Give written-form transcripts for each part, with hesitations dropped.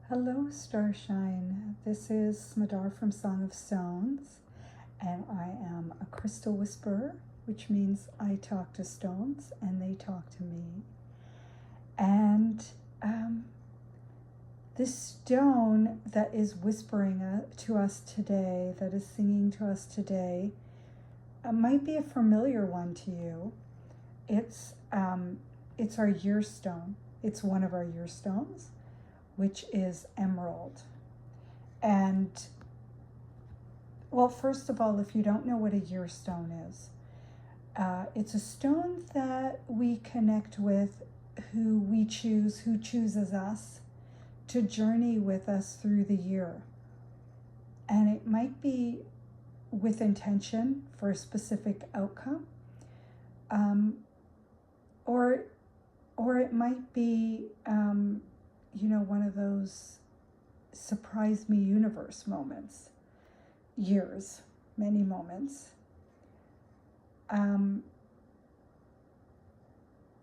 Hello, Starshine. This is Smadar from Song of Stones, and I am a crystal whisperer, which means I talk to stones and they talk to me. And this stone that is whispering to us today, that is singing to us today, might be a familiar one to you. It's our year stone. It's one of our year stones, which is emerald. And, well, first of all, if you don't know what a year stone is, it's a stone that we connect with, who chooses us to journey with us through the year. And it might be with intention for a specific outcome, or it might be one of those surprise me universe moments, many moments.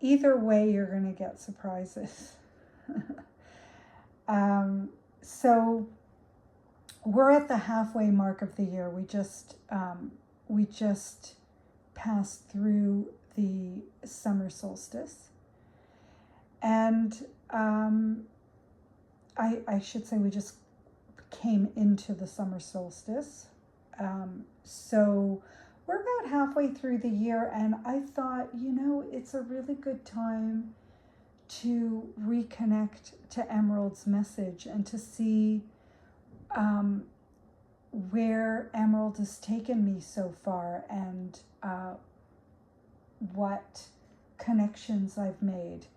Either way, you're going to get surprises. So we're at the halfway mark of the year. We just passed through the summer solstice, and I should say we just came into the summer solstice. So we're about halfway through the year, and I thought, it's a really good time to reconnect to Emerald's message and to see where Emerald has taken me so far, and what connections I've made.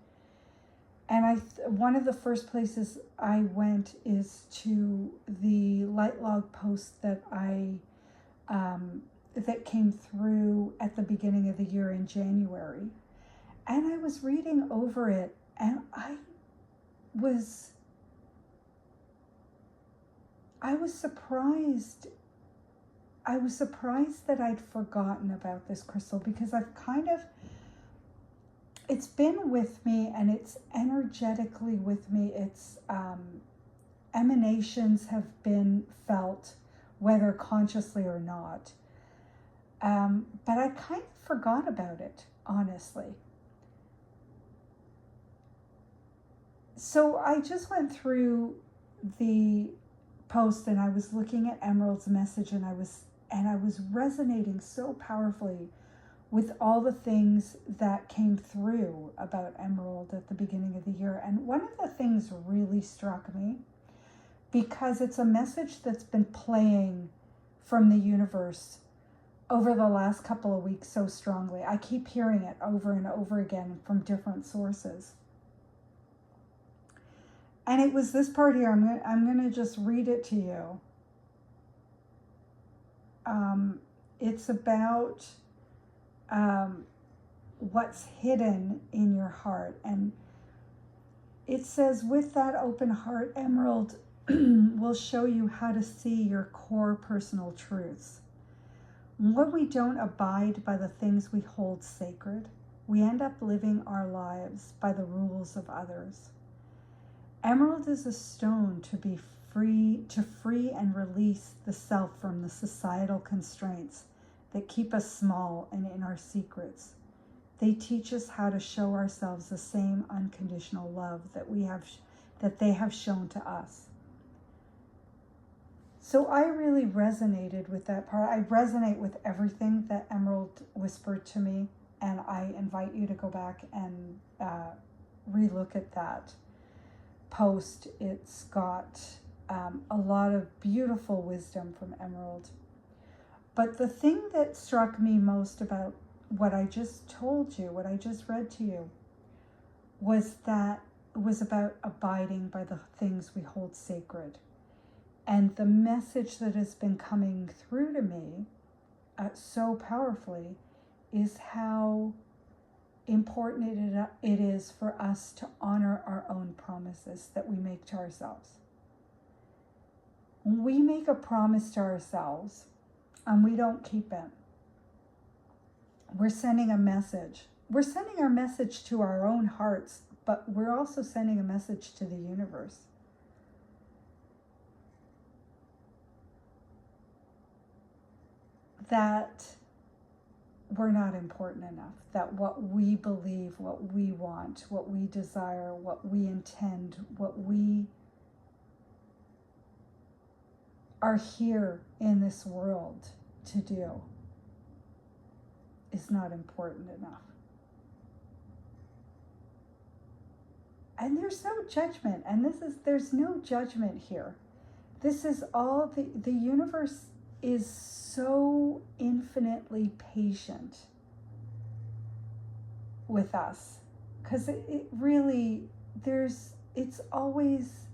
And one of the first places I went is to the light log post that that came through at the beginning of the year in January. And I was reading over it, and I was surprised. I was surprised that I'd forgotten about this crystal, because it's been with me, and it's energetically with me. Its emanations have been felt, whether consciously or not. But I kind of forgot about it, honestly. So I just went through the post, and I was looking at Emerald's message, and I was resonating so powerfully with all the things that came through about Emerald at the beginning of the year. And one of the things really struck me, because it's a message that's been playing from the universe over the last couple of weeks so strongly. I keep hearing it over and over again from different sources. And it was this part here. I'm going to just read it to you. It's about what's hidden in your heart. And it says, with that open heart, Emerald will show you how to see your core personal truths. When we don't abide by the things we hold sacred, we end up living our lives by the rules of others. Emerald is a stone to free and release the self from the societal constraints that keep us small and in our secrets. They teach us how to show ourselves the same unconditional love that they have shown to us. So I really resonated with that part. I resonate with everything that Emerald whispered to me, and I invite you to go back and relook at that post. It's got a lot of beautiful wisdom from Emerald. But the thing that struck me most about what I just told you, what I just read to you, was about abiding by the things we hold sacred. And the message that has been coming through to me so powerfully is how important it is for us to honor our own promises that we make to ourselves. When we make a promise to ourselves and we don't keep it, we're sending a message. We're sending our message to our own hearts, but we're also sending a message to the universe. that we're not important enough, that what we believe, what we want, what we desire, what we intend, what we are here in this world to do is not important enough. And there's no judgment, and there's no judgment here. This is all, the universe is so infinitely patient with us, because it really, it's always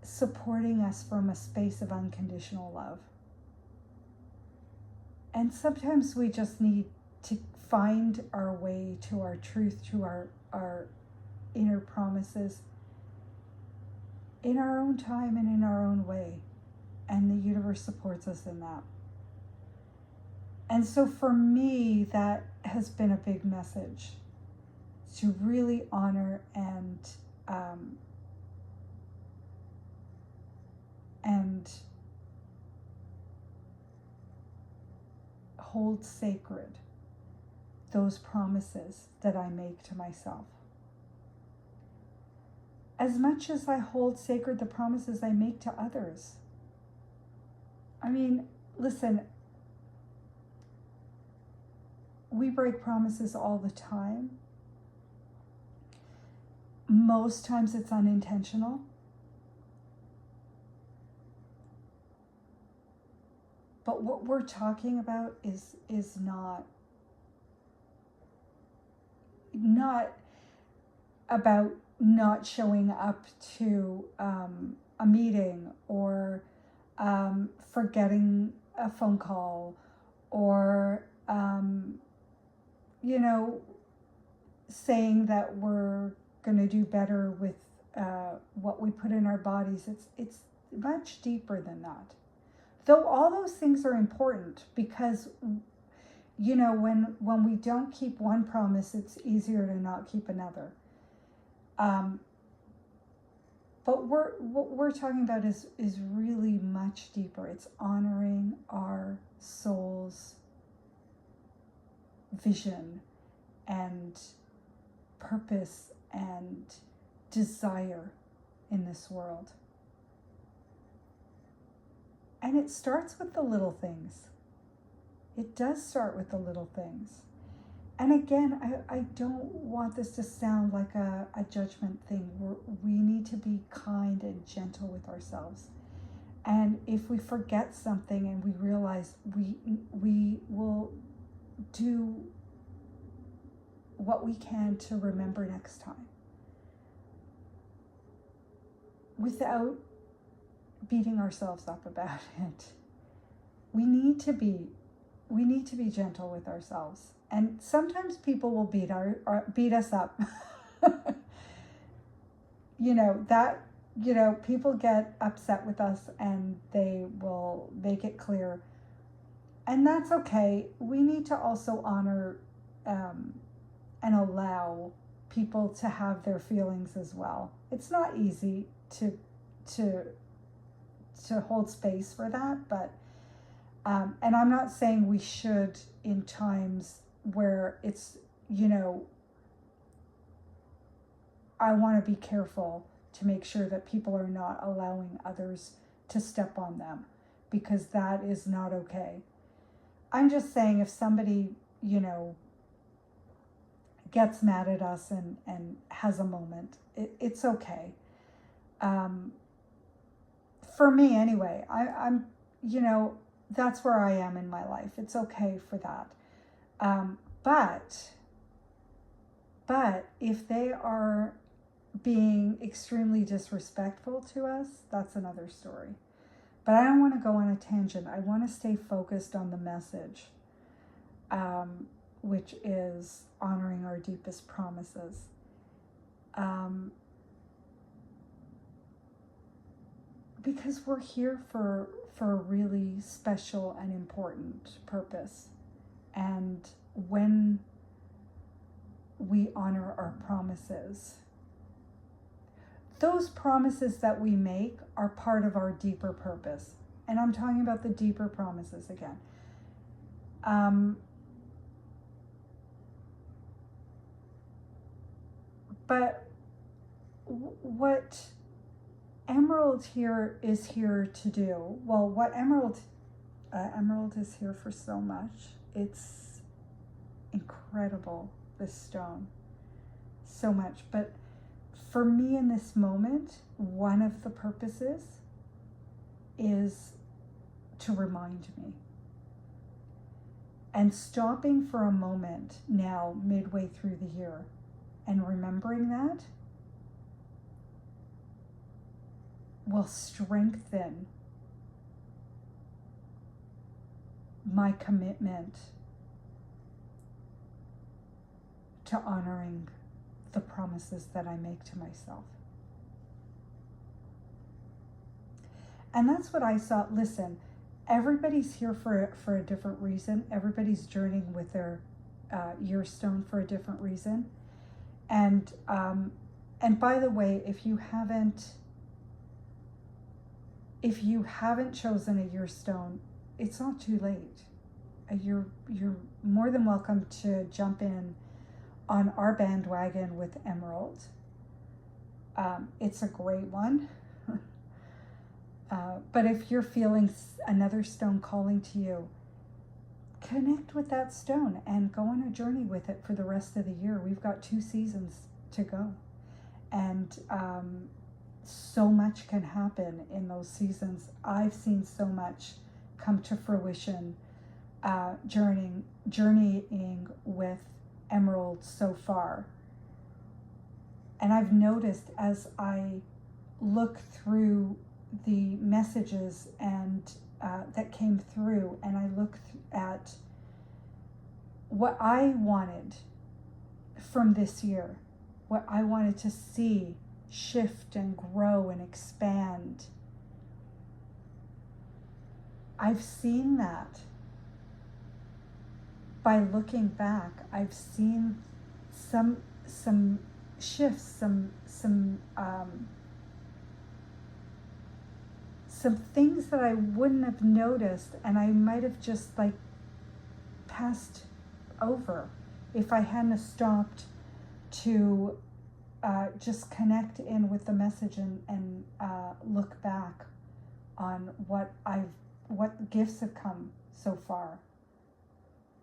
supporting us from a space of unconditional love. And sometimes we just need to find our way to our truth, to our inner promises in our own time and in our own way. And the universe supports us in that. And so for me, that has been a big message, to really honor and hold sacred those promises that I make to myself. As much as I hold sacred the promises I make to others. I mean, listen, we break promises all the time. Most times it's unintentional. But what we're talking about is not about not showing up to a meeting, or forgetting a phone call, or saying that we're going to do better with what we put in our bodies. It's much deeper than that. Though all those things are important, because when we don't keep one promise, it's easier to not keep another. But what we're talking about is really much deeper. It's honoring our soul's vision and purpose and desire in this world. And it starts with the little things. It does start with the little things. And again, I don't want this to sound like a judgment thing. We need to be kind and gentle with ourselves. And if we forget something and we realize, we will do what we can to remember next time, without beating ourselves up about it. We need to be gentle with ourselves. And sometimes people will beat us up. People get upset with us and they will make it clear. And that's okay. We need to also honor and allow people to have their feelings as well. It's not easy to hold space for that, but and I'm not saying we should in times where it's, I want to be careful to make sure that people are not allowing others to step on them, because that is not okay. I'm just saying, if somebody, gets mad at us and has a moment, it's okay. For me anyway, I'm that's where I am in my life. It's okay for that. But if they are being extremely disrespectful to us, that's another story. But I don't want to go on a tangent. I want to stay focused on the message, which is honoring our deepest promises. Because we're here for a really special and important purpose. And when we honor our promises, those promises that we make are part of our deeper purpose. And I'm talking about the deeper promises again. But what Emerald here is here to do, well, what Emerald is here for so much. It's incredible, this stone, so much. But for me in this moment, one of the purposes is to remind me. And stopping for a moment now, midway through the year, and remembering that will strengthen my commitment to honoring the promises that I make to myself. And that's what I saw. Listen, everybody's here for a different reason. Everybody's journeying with their year stone for a different reason. And by the way, if you haven't chosen a year stone, it's not too late. You're more than welcome to jump in on our bandwagon with Emerald. It's a great one. But if you're feeling another stone calling to you, connect with that stone and go on a journey with it for the rest of the year. We've got 2 seasons to go. And so much can happen in those seasons. I've seen so much come to fruition journeying with Emerald so far. And I've noticed as I look through the messages and that came through, and I look at what I wanted from this year, what I wanted to see shift and grow and expand. I've seen that. By looking back, I've seen some shifts, some things that I wouldn't have noticed, and I might have just passed over if I hadn't stopped to just connect in with the message and look back on what gifts have come so far.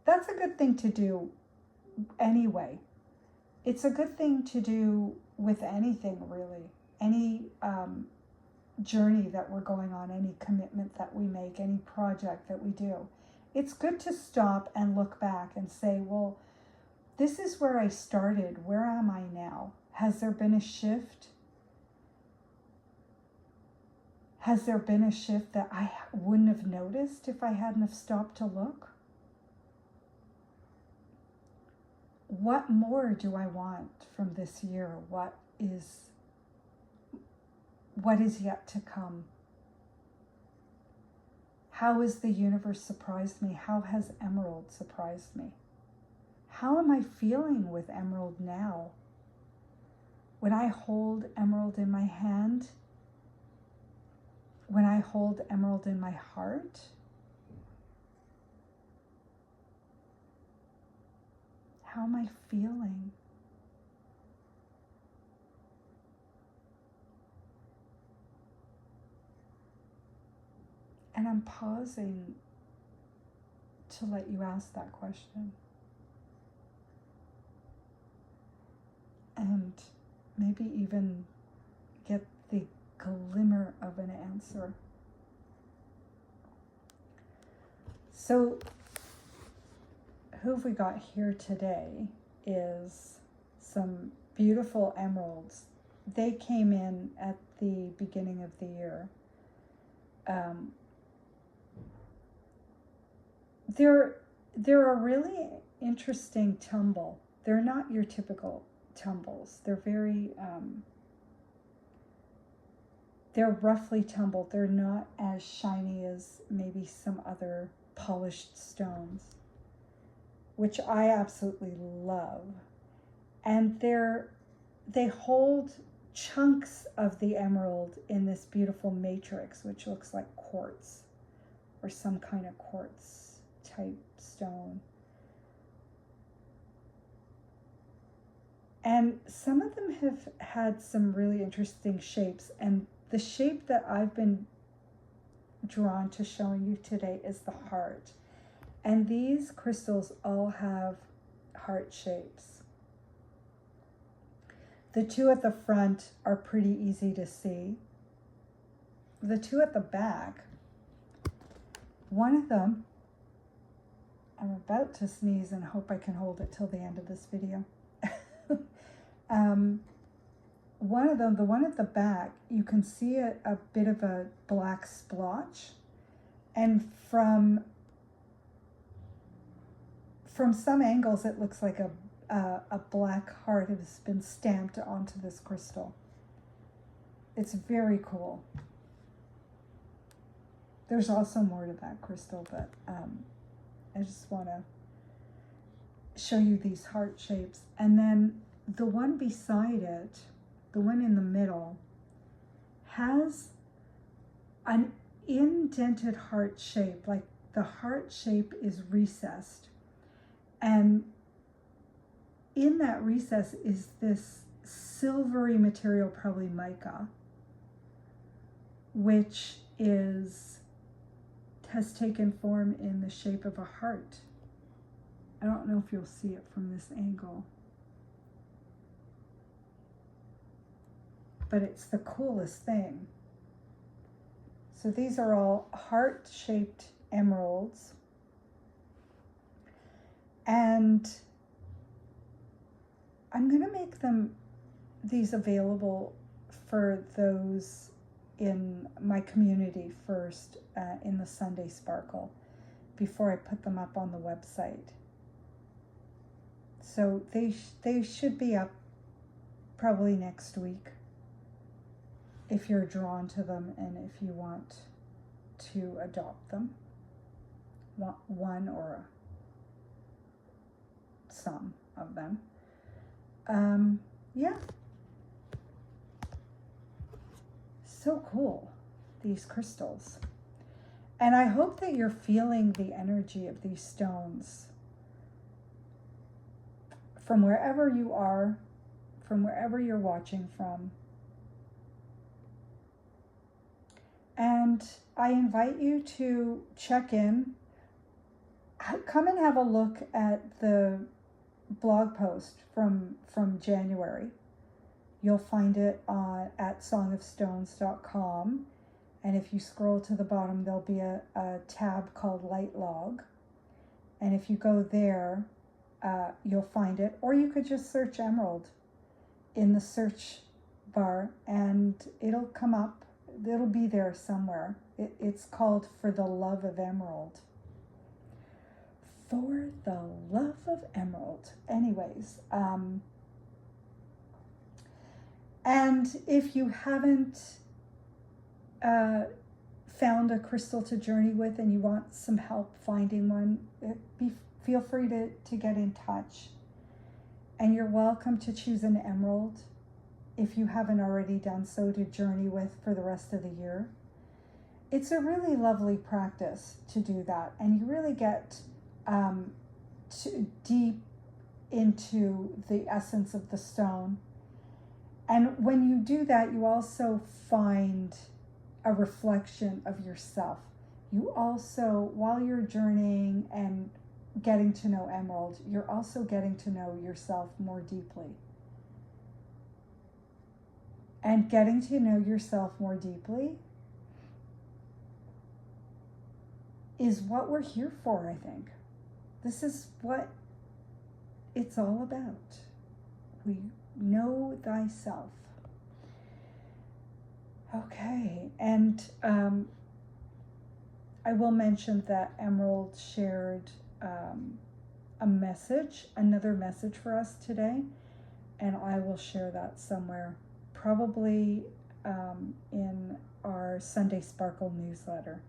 That's a good thing to do anyway. It's a good thing to do with anything, really. Any journey that we're going on, any commitment that we make, any project that we do. It's good to stop and look back and say, well, this is where I started. Where am I now? Has there been a shift? Has there been a shift that I wouldn't have noticed if I hadn't have stopped to look? What more do I want from this year? What is yet to come? How has the universe surprised me? How has Emerald surprised me? How am I feeling with Emerald now? When I hold Emerald in my hand, when I hold Emerald in my heart, how am I feeling? And I'm pausing to let you ask that question. And maybe even get the glimmer of an answer. So, who have we got here today is some beautiful emeralds. They came in at the beginning of the year. They're a really interesting tumble. They're not your typical tumbles. They're very, they're roughly tumbled. They're not as shiny as maybe some other polished stones, which I absolutely love. And they hold chunks of the emerald in this beautiful matrix, which looks like quartz or some kind of quartz type stone. And some of them have had some really interesting shapes. And the shape that I've been drawn to showing you today is the heart. And these crystals all have heart shapes. The two at the front are pretty easy to see. The two at the back, one of them, I'm about to sneeze and hope I can hold it till the end of this video. One of them, the one at the back, you can see a bit of a black splotch. And from some angles, it looks like a black heart has been stamped onto this crystal. It's very cool. There's also more to that crystal, but I just want to show you these heart shapes. And then the one beside it, the one in the middle, has an indented heart shape, like the heart shape is recessed. And in that recess is this silvery material, probably mica, which has taken form in the shape of a heart. I don't know if you'll see it from this angle, but it's the coolest thing. So these are all heart-shaped emeralds. And I'm going to make these available for those in my community first, in the Sunday Sparkle, before I put them up on the website. So they should be up probably next week, if you're drawn to them and if you want to adopt them, one or some of them. Yeah. So cool, these crystals. And I hope that you're feeling the energy of these stones from wherever you are, from wherever you're watching from. And I invite you to check in. Come and have a look at the blog post from January. You'll find it at songofstones.com. And if you scroll to the bottom, there'll be a tab called Light Log. And if you go there, you'll find it. Or you could just search emerald in the search bar and it'll come up. It'll be there somewhere. It's called For the Love of Emerald. For the Love of Emerald. Anyways, and if you haven't found a crystal to journey with and you want some help finding one, feel free to get in touch. And you're welcome to choose an emerald if you haven't already done so to journey with for the rest of the year. It's a really lovely practice to do that, and you really get deep into the essence of the stone. And when you do that, you also find a reflection of yourself. You also, while you're journeying and getting to know emerald, you're also getting to know yourself more deeply. And getting to know yourself more deeply is what we're here for, I think. This is what it's all about. We know thyself. Okay, and I will mention that Emerald shared another message for us today, and I will share that somewhere, probably in our Sunday Sparkle newsletter.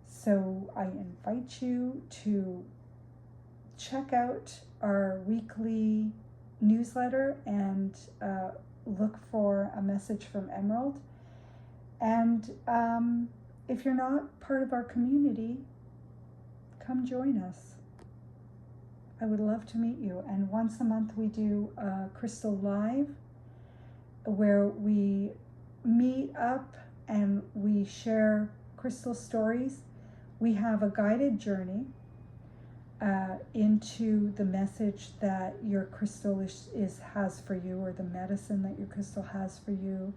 So I invite you to check out our weekly newsletter and look for a message from Emerald. And if you're not part of our community, come join us. I would love to meet you. And once a month we do a Crystal Live where we meet up and we share crystal stories. We have a guided journey into the message that your crystal has for you, or the medicine that your crystal has for you.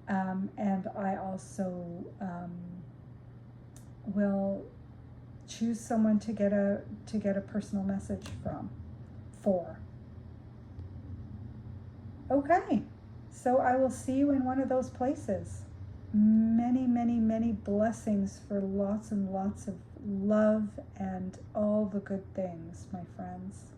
And I also will choose someone to get a personal message for. Okay, so I will see you in one of those places. Many, many, many blessings for lots and lots of love and all the good things, my friends.